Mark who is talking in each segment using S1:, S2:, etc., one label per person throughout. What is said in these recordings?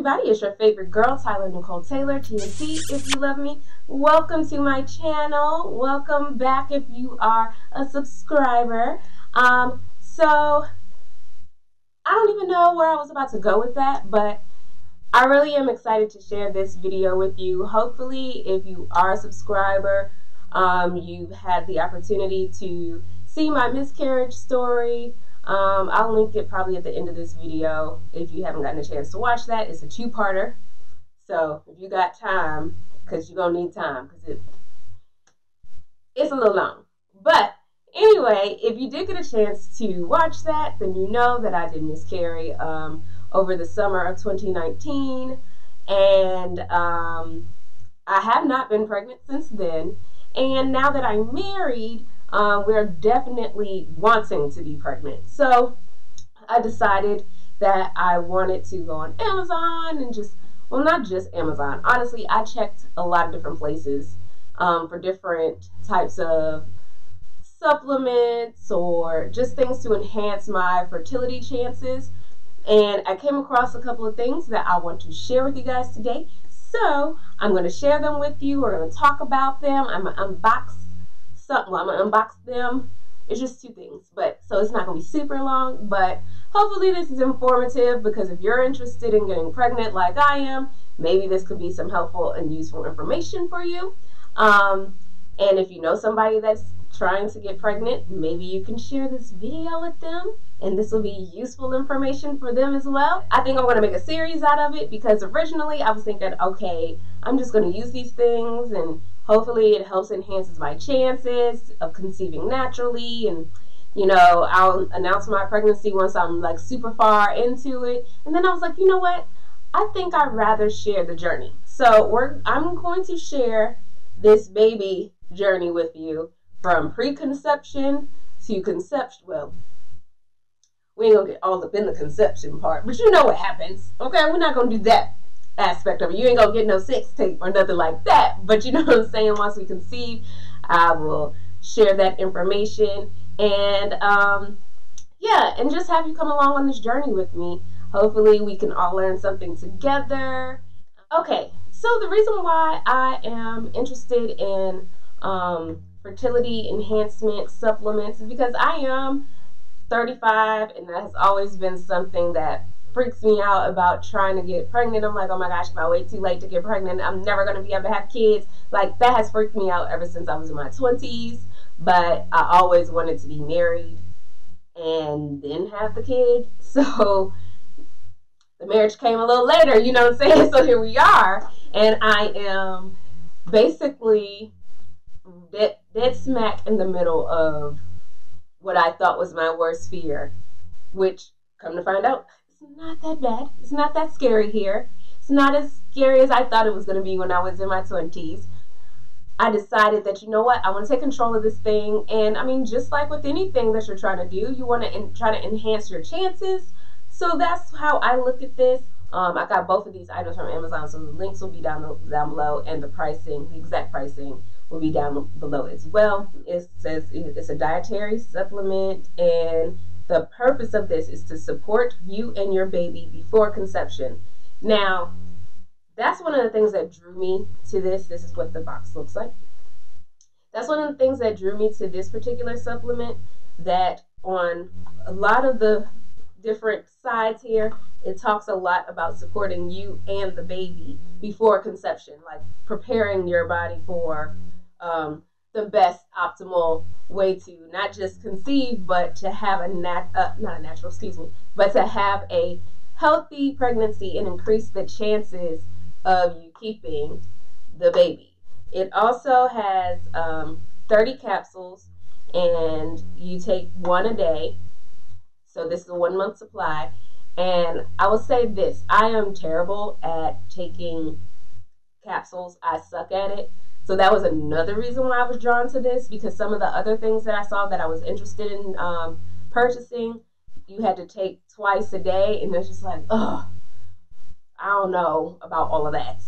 S1: everybody, it's your favorite girl, Tyler Nicole Taylor, TTC, if you love me. Welcome to my channel. Welcome back if you are a subscriber. So I don't even know where I was about to go with that, but I really am excited to share this video with you. Hopefully, if you are a subscriber, you've had the opportunity to see my miscarriage story. I'll link it probably at the end of this video if you haven't gotten a chance to watch that. It's a two-parter. So if you got time, because you're going to need time, because it's a little long. But anyway, if you did get a chance to watch that, then you know that I did miscarry over the summer of 2019. And I have not been pregnant since then. And now that I'm married, we're definitely wanting to be pregnant. So I decided that I wanted to go on Amazon and well, not just Amazon. Honestly, I checked a lot of different places for different types of supplements or just things to enhance my fertility chances. And I came across a couple of things that I want to share with you guys today. So I'm going to share them with you. We're going to talk about them. I'm going to unbox them. It's just two things, so it's not going to be super long, but hopefully this is informative, because if you're interested in getting pregnant like I am, maybe this could be some helpful and useful information for you. And if you know somebody that's trying to get pregnant, maybe you can share this video with them, and this will be useful information for them as well. I think I'm going to make a series out of it, because originally I was thinking, okay, I'm just going to use these things and hopefully it helps enhances my chances of conceiving naturally, and I'll announce my pregnancy once I'm like super far into it. And then I was like, you know what? I think I'd rather share the journey. So I'm going to share this baby journey with you from preconception to conception. Well, we ain't gonna get all up in the conception part, but you know what happens. Okay, we're not gonna do that aspect of it. You ain't gonna get no sex tape or nothing like that, but you know what I'm saying. Once we conceive, I will share that information, and yeah, and just have you come along on this journey with me. Hopefully we can all learn something together. Okay, so the reason why I am interested in fertility enhancement supplements is because I am 35, and that has always been something that freaks me out about trying to get pregnant. I'm like, oh my gosh, am I wait too late to get pregnant? I'm never going to be able to have kids. Like, that has freaked me out ever since I was in my 20s. But I always wanted to be married and then have the kid. So the marriage came a little later, you know what I'm saying? So here we are. And I am basically dead smack in the middle of what I thought was my worst fear, which, come to find out, it's not that bad. It's not that scary here. It's not as scary as I thought it was going to be when I was in my 20s. I decided that, you know what, I want to take control of this thing. And I mean, just like with anything that you're trying to do, you want to try to enhance your chances. So that's how I look at this. I got both of these items from Amazon, so the links will be down below, and the pricing, the exact pricing, will be down below as well. It says it's a dietary supplement, and the purpose of this is to support you and your baby before conception. Now, that's one of the things that drew me to this. This is what the box looks like. That's one of the things that drew me to this particular supplement, that on a lot of the different sides here, it talks a lot about supporting you and the baby before conception, like preparing your body for the best optimal way to not just conceive, but to have but to have a healthy pregnancy and increase the chances of you keeping the baby. It also has 30 capsules, and you take one a day. So this is a 1 month supply. And I will say this, I am terrible at taking capsules. I suck at it. So that was another reason why I was drawn to this, because some of the other things that I saw that I was interested in purchasing, you had to take twice a day, and it's just like, ugh, I don't know about all of that.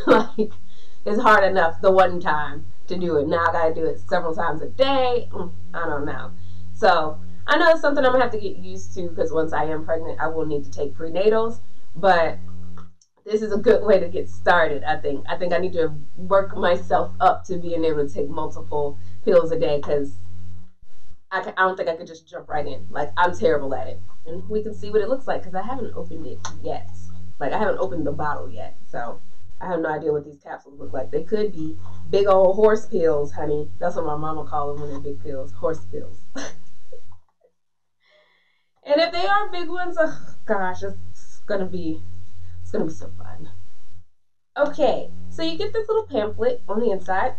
S1: Like, it's hard enough the one time to do it. Now I gotta do it several times a day. I don't know. So I know it's something I'm gonna have to get used to, because once I am pregnant, I will need to take prenatals. But this is a good way to get started. I think I need to work myself up to being able to take multiple pills a day, because I don't think I could just jump right in. Like, I'm terrible at it. And we can see what it looks like, because I haven't opened it yet. Like, I haven't opened the bottle yet. So I have no idea what these capsules look like. They could be big old horse pills, honey. That's what my mama call them when they're big pills. Horse pills. And if they are big ones, oh gosh, it's gonna be so fun. Okay, so you get this little pamphlet on the inside,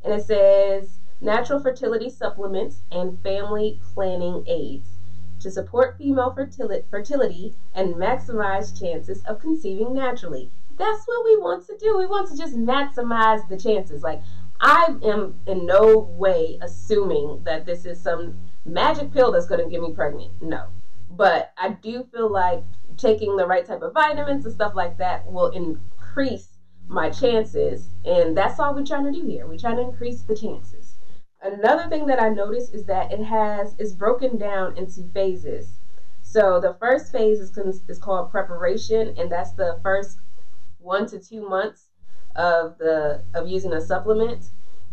S1: and it says natural fertility supplements and family planning aids to support female fertility and maximize chances of conceiving naturally. That's what we want to do. We want to just maximize the chances. Like, I am in no way assuming that this is some magic pill that's going to get me pregnant. No. But I do feel like taking the right type of vitamins and stuff like that will increase my chances. And that's all we're trying to do here. We're trying to increase the chances. Another thing that I noticed is that is broken down into phases. So the first phase is called preparation, and that's the first 1 to 2 months of using a supplement.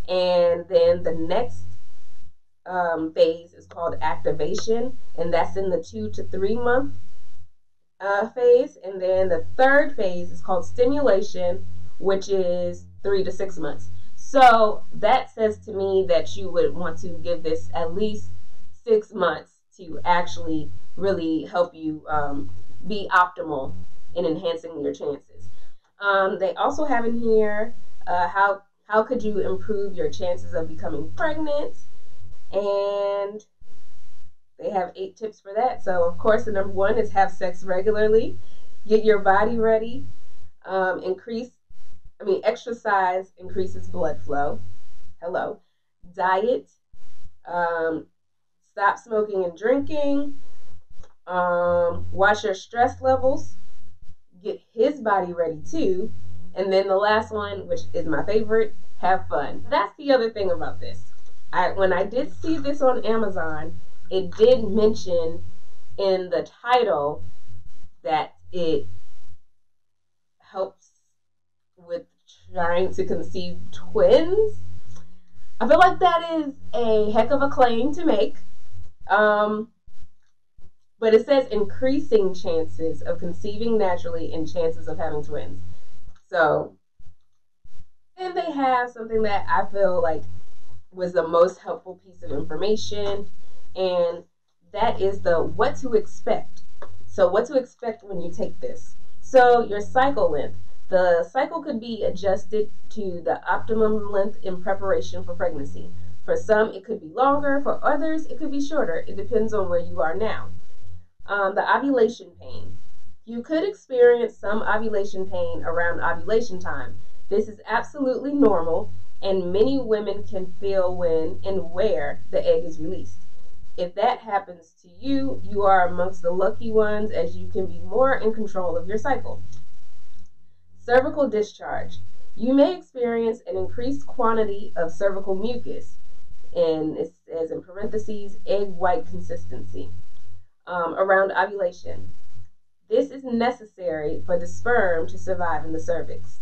S1: And then the next phase is called activation, and that's in the 2 to 3 month phase. And then the third phase is called stimulation, which is 3 to 6 months. So that says to me that you would want to give this at least 6 months to actually really help you be optimal in enhancing your chances. They also have in here how could you improve your chances of becoming pregnant, and they have 8 tips for that. So of course, the number 1 is have sex regularly, get your body ready, exercise increases blood flow. Hello. Diet, stop smoking and drinking, watch your stress levels, get his body ready too. And then the last one, which is my favorite, have fun. That's the other thing about this. When I did see this on Amazon, it did mention in the title that it helps with trying to conceive twins. I feel like that is a heck of a claim to make. But it says increasing chances of conceiving naturally and chances of having twins. So then they have something that I feel like was the most helpful piece of information, and that is the what to expect. So what to expect when you take this. So your cycle length. The cycle could be adjusted to the optimum length in preparation for pregnancy. For some, it could be longer. For others, it could be shorter. It depends on where you are now. The ovulation pain. You could experience some ovulation pain around ovulation time. This is absolutely normal, and many women can feel when and where the egg is released. If that happens to you, you are amongst the lucky ones, as you can be more in control of your cycle. Cervical discharge. You may experience an increased quantity of cervical mucus, and it says in parentheses, egg white consistency, around ovulation. This is necessary for the sperm to survive in the cervix.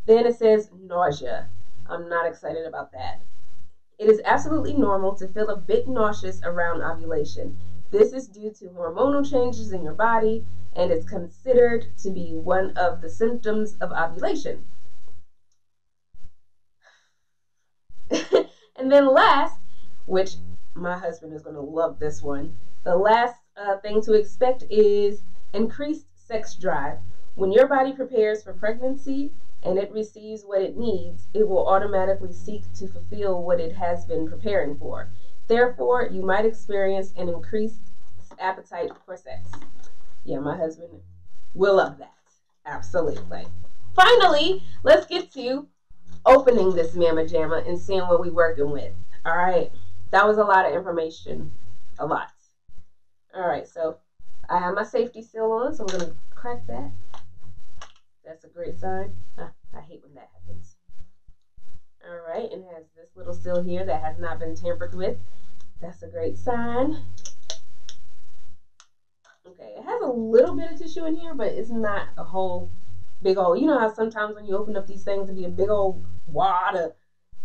S1: Then it says nausea. I'm not excited about that. It is absolutely normal to feel a bit nauseous around ovulation. This is due to hormonal changes in your body and is considered to be one of the symptoms of ovulation. And then last, which my husband is going to love this one, the last thing to expect is increased sex drive. When your body prepares for pregnancy and it receives what it needs, it will automatically seek to fulfill what it has been preparing for. Therefore, you might experience an increased appetite for sex. Yeah, my husband will love that. Absolutely. Finally, let's get to opening this Mama Jamma and seeing what we're working with. All right. That was a lot of information. A lot. All right. So I have my safety seal on, so I'm going to crack that. That's a great sign. I hate when that happens. All right. And it has this little seal here that has not been tampered with. That's a great sign. Okay. It has a little bit of tissue in here, but it's not a whole big old, you know how sometimes when you open up these things, it'd be a big old wad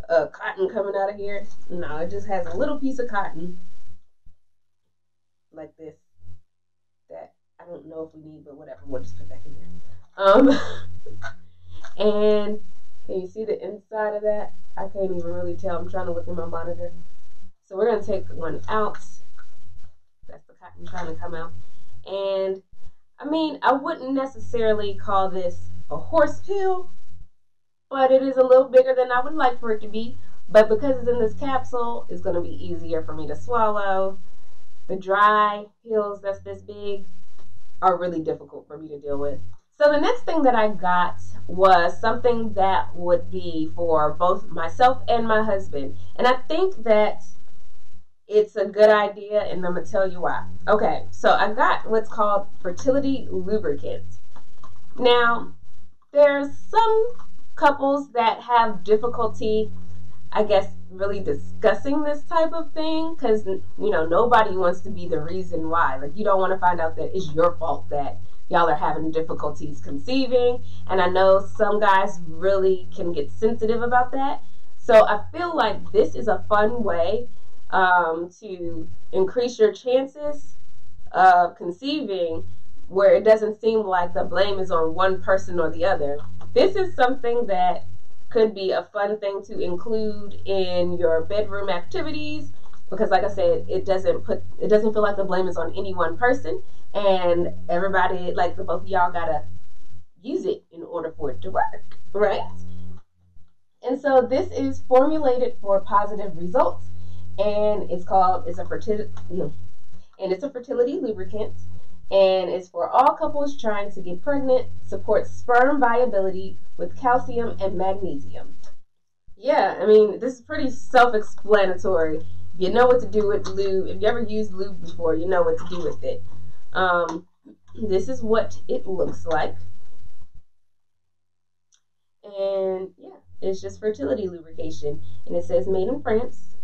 S1: of cotton coming out of here? No, it just has a little piece of cotton like this that I don't know if we need, but whatever, we'll just put that in there. And can you see the inside of that? I can't even really tell. I'm trying to look in my monitor. So we're going to take one out. That's the cotton trying to come out. And I mean, I wouldn't necessarily call this a horse pill, but it is a little bigger than I would like for it to be. But because it's in this capsule, it's going to be easier for me to swallow. The dry pills that's this big are really difficult for me to deal with. So the next thing that I got was something that would be for both myself and my husband. And I think that it's a good idea, and I'm going to tell you why. Okay, so I got what's called Fertility Lubricant. Now, there's some couples that have difficulty, I guess, really discussing this type of thing because, you know, nobody wants to be the reason why. Like, you don't want to find out that it's your fault that y'all are having difficulties conceiving. And I know some guys really can get sensitive about that. So I feel like this is a fun way to increase your chances of conceiving where it doesn't seem like the blame is on one person or the other. This is something that could be a fun thing to include in your bedroom activities because, like I said, it doesn't feel like the blame is on any one person, and everybody, like the both of y'all, gotta use it in order for it to work, right? And so this is formulated for positive results, and it's a fertility lubricant, and it's for all couples trying to get pregnant, supports sperm viability with calcium and magnesium. Yeah, I mean, this is pretty self-explanatory. You know what to do with lube. If you ever used lube before, you know what to do with it. This is what it looks like. And yeah, it's just fertility lubrication. And it says made in France.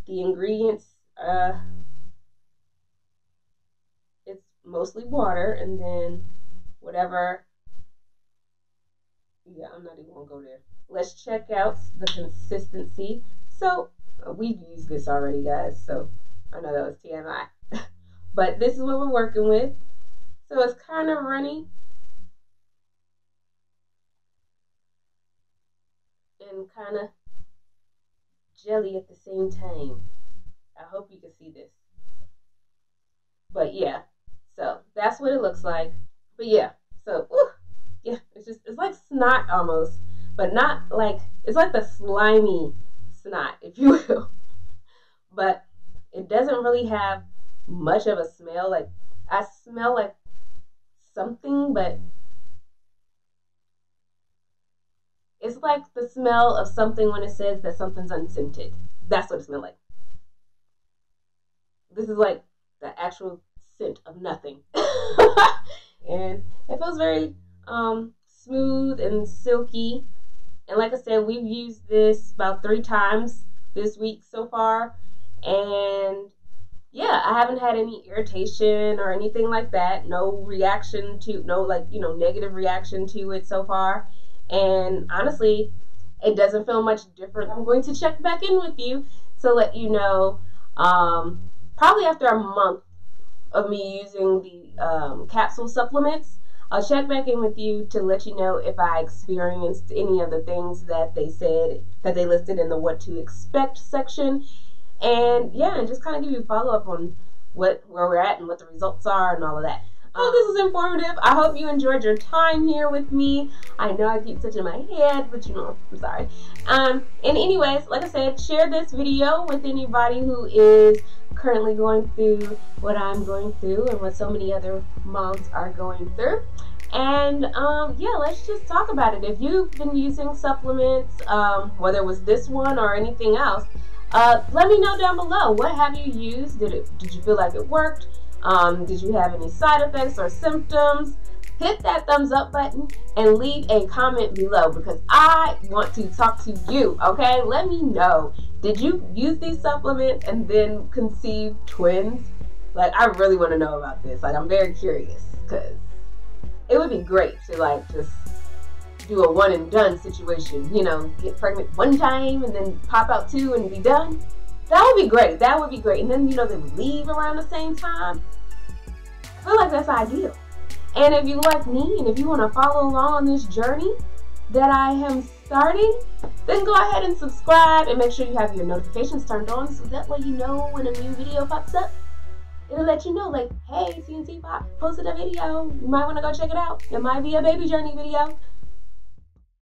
S1: The ingredients, it's mostly water and then whatever. Yeah, I'm not even gonna go there. Let's check out the consistency. So we've used this already, guys, so I know that was TMI. But this is what we're working with. So it's kind of runny and kind of jelly at the same time. I hope you can see this. But yeah, so that's what it looks like. But yeah, so yeah, it's like snot almost, but not like, it's like the slimy snot, if you will. But it doesn't really have much of a smell. Like, I smell like something, but it's like the smell of something when it says that something's unscented. That's what it smells like. This is like the actual scent of nothing. And it feels very smooth and silky. And like I said, we've used this about 3 times this week so far. And yeah, I haven't had any irritation or anything like that. No reaction to, no negative reaction to it so far. And honestly, it doesn't feel much different. I'm going to check back in with you to let you know, probably after a month of me using the capsule supplements, I'll check back in with you to let you know if I experienced any of the things that they said, that they listed in the what to expect section. And yeah, and just kind of give you a follow-up on where we're at and what the results are and all of that. Oh, this was informative. I hope you enjoyed your time here with me. I know I keep touching my head, but you know, I'm sorry. And anyways, like I said, share this video with anybody who is currently going through what I'm going through and what so many other moms are going through. And yeah, let's just talk about it. If you've been using supplements, whether it was this one or anything else, let me know down below. What have you used? Did you feel like it worked? Did you have any side effects or symptoms? Hit that thumbs up button and leave a comment below because I want to talk to you, okay? Let me know. Did you use these supplements and then conceive twins? Like, I really want to know about this. Like, I'm very curious, because it would be great to, like, just do a one and done situation, you know, get pregnant one time and then pop out 2 and be done. That would be great. That would be great. And then, you know, they would leave around the same time. I feel like that's ideal. And if you like me and if you want to follow along on this journey that I am starting, then go ahead and subscribe and make sure you have your notifications turned on, so that way you know when a new video pops up. It'll let you know, like, hey, CNC Pop posted a video. You might want to go check it out. It might be a baby journey video.